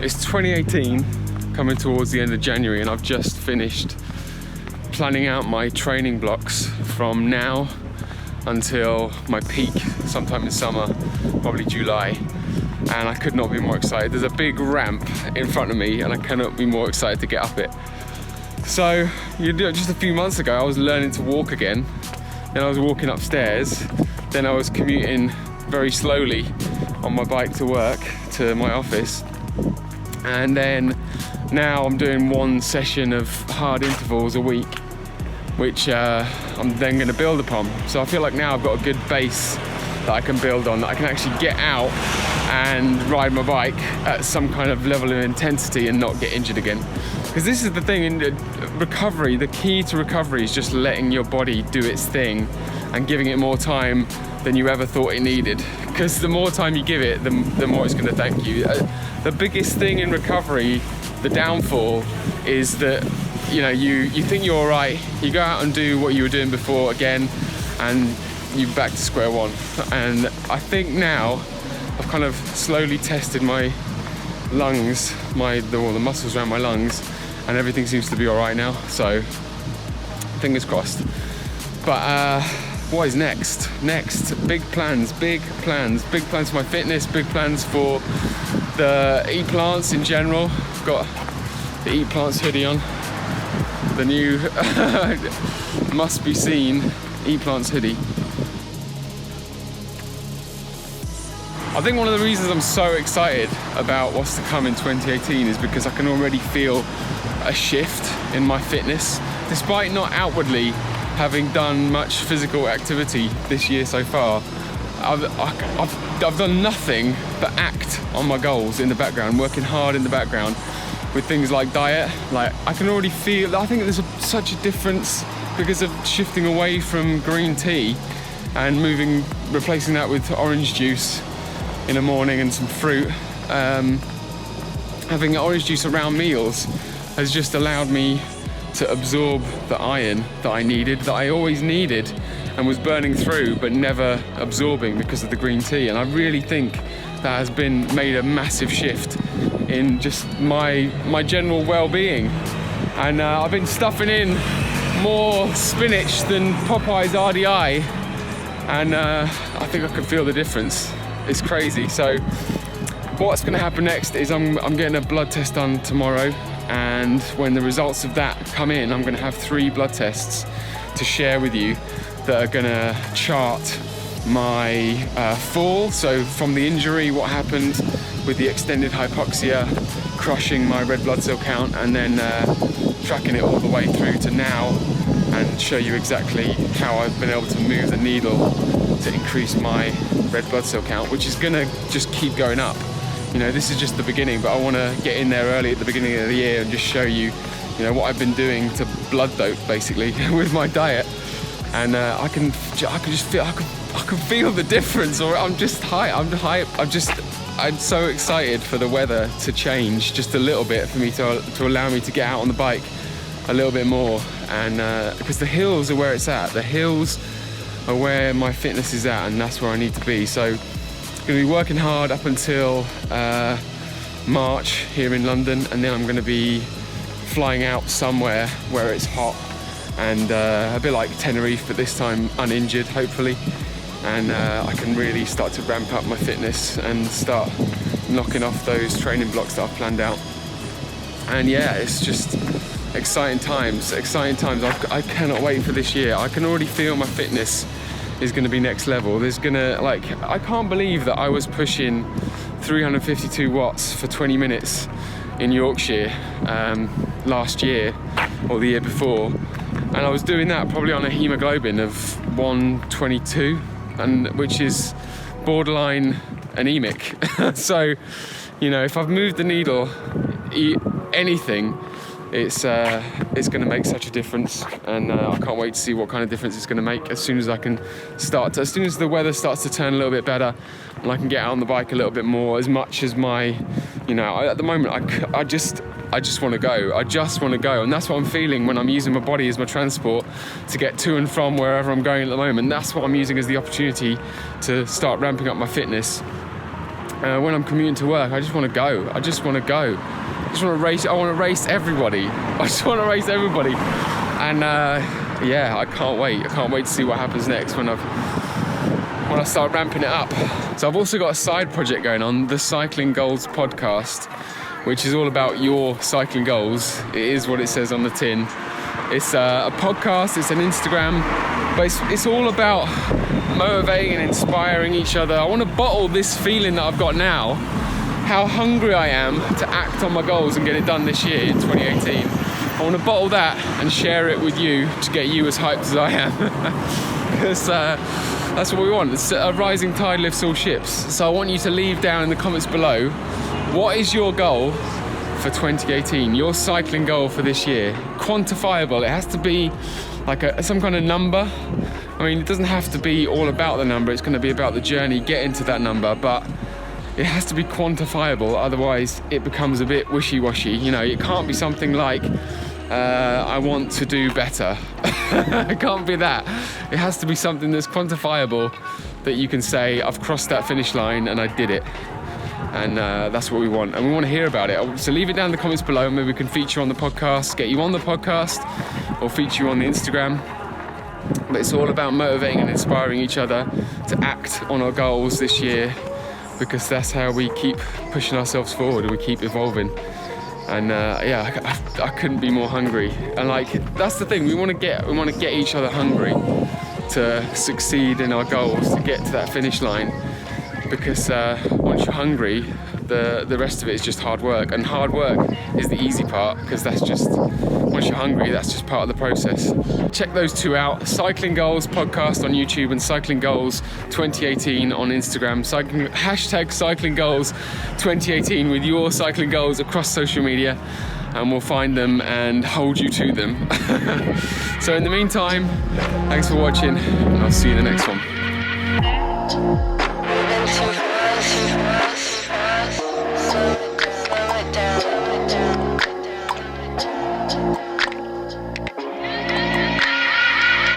It's 2018, coming towards the end of January, and I've just finished planning out my training blocks from now until my peak sometime in summer, probably July, and I could not be more excited. There's a big ramp in front of me and I cannot be more excited to get up it. So just a few months ago I was learning to walk again, then I was walking upstairs, then I was commuting very slowly on my bike to work, to my office, and then now I'm doing one session of hard intervals a week, which I'm then going to build upon. So I feel like now I've got a good base that I can build on, that I can actually get out and ride my bike at some kind of level of intensity and not get injured again. Because this is the thing in recovery, the key to recovery is just letting your body do its thing and giving it more time than you ever thought it needed. Because the more time you give it, the more it's going to thank you. The biggest thing in recovery, the downfall, is that you think you're all right, you go out and do what you were doing before again, and you're back to square one. And I think now I've kind of slowly tested my lungs, the muscles around my lungs, and everything seems to be all right now. So fingers crossed. But what is next? Big plans for my fitness, big plans for the Eat Plants in general. I've got the Eat Plants hoodie on, the new must be seen Eat Plants hoodie. I think one of the reasons I'm so excited about what's to come in 2018 is because I can already feel a shift in my fitness. Despite not outwardly having done much physical activity this year so far, I've done nothing but act on my goals in the background, working hard in the background with things like diet. Like, I can already feel, I think there's such a difference because of shifting away from green tea and replacing that with orange juice in the morning and some fruit. Having orange juice around meals has just allowed me to absorb the iron that I needed, that I always needed and was burning through but never absorbing because of the green tea. And I really think that has made a massive shift in just my general well-being. And I've been stuffing in more spinach than Popeye's RDI, and I think I can feel the difference. It's crazy. So what's going to happen next is I'm getting a blood test done tomorrow, and when the results of that come in, I'm going to have 3 blood tests to share with you that are going to chart my fall. So from the injury, what happened with the extended hypoxia, crushing my red blood cell count, and then tracking it all the way through to now, and show you exactly how I've been able to move the needle to increase my red blood cell count, which is gonna just keep going up. This is just the beginning, but I want to get in there early at the beginning of the year and just show you, what I've been doing to blood dope basically with my diet, and I can feel the difference. Or I'm just I'm so excited for the weather to change just a little bit, for me to allow me to get out on the bike a little bit more, and because the hills are where it's at. The hills are where my fitness is at, and that's where I need to be. So I'm going to be working hard up until March here in London, and then I'm going to be flying out somewhere where it's hot and a bit like Tenerife, but this time uninjured, hopefully. And I can really start to ramp up my fitness and start knocking off those training blocks that I've planned out. And yeah, it's just exciting times. I cannot wait for this year. I can already feel my fitness is going to be next level. I can't believe that I was pushing 352 watts for 20 minutes in Yorkshire last year or the year before, and I was doing that probably on a hemoglobin of 122, and which is borderline anemic. So if I've moved the needle anything, it's going to make such a difference, and I can't wait to see what kind of difference it's going to make as soon as the weather starts to turn a little bit better and I can get out on the bike a little bit more. As much as at the moment I just want to go. I just want to go, and that's what I'm feeling when I'm using my body as my transport to get to and from wherever I'm going at the moment. That's what I'm using as the opportunity to start ramping up my fitness. when I'm commuting to work, I just want to go. I just want to go. I just want to race. I want to race everybody. I just want to race everybody. And yeah, I can't wait. I can't wait to see what happens next when I start ramping it up. So I've also got a side project going on, the Cycling Goals podcast, which is all about your cycling goals. It is what it says on the tin. It's a podcast, it's an Instagram, but it's all about motivating and inspiring each other. I want to bottle this feeling that I've got now, how hungry I am to act on my goals and get it done this year in 2018. I want to bottle that and share it with you to get you as hyped as I am. Because that's what we want. It's a rising tide lifts all ships. So I want you to leave down in the comments below, what is your goal for 2018? Your cycling goal for this year? Quantifiable. It has to be like some kind of number. I mean, it doesn't have to be all about the number. It's going to be about the journey, getting to that number, but it has to be quantifiable. Otherwise, it becomes a bit wishy-washy. You know, it can't be something like, I want to do better. It can't be that. It has to be something that's quantifiable, that you can say, I've crossed that finish line and I did it. And that's what we want. And we want to hear about it. So leave it down in the comments below. Maybe we can feature on the podcast, get you on the podcast, or feature you on the Instagram. But it's all about motivating and inspiring each other to act on our goals this year, because that's how we keep pushing ourselves forward and we keep evolving. And yeah, I couldn't be more hungry. And like, that's the thing, we want to get each other hungry to succeed in our goals, to get to that finish line. Because once you're hungry, the rest of it is just hard work. And hard work is the easy part, because that's just, once you're hungry, that's just part of the process. Check those two out, Cycling Goals podcast on YouTube and Cycling Goals 2018 on Instagram. Hashtag Cycling Goals 2018 with your cycling goals across social media, and we'll find them and hold you to them. So in the meantime, thanks for watching, and I'll see you in the next one.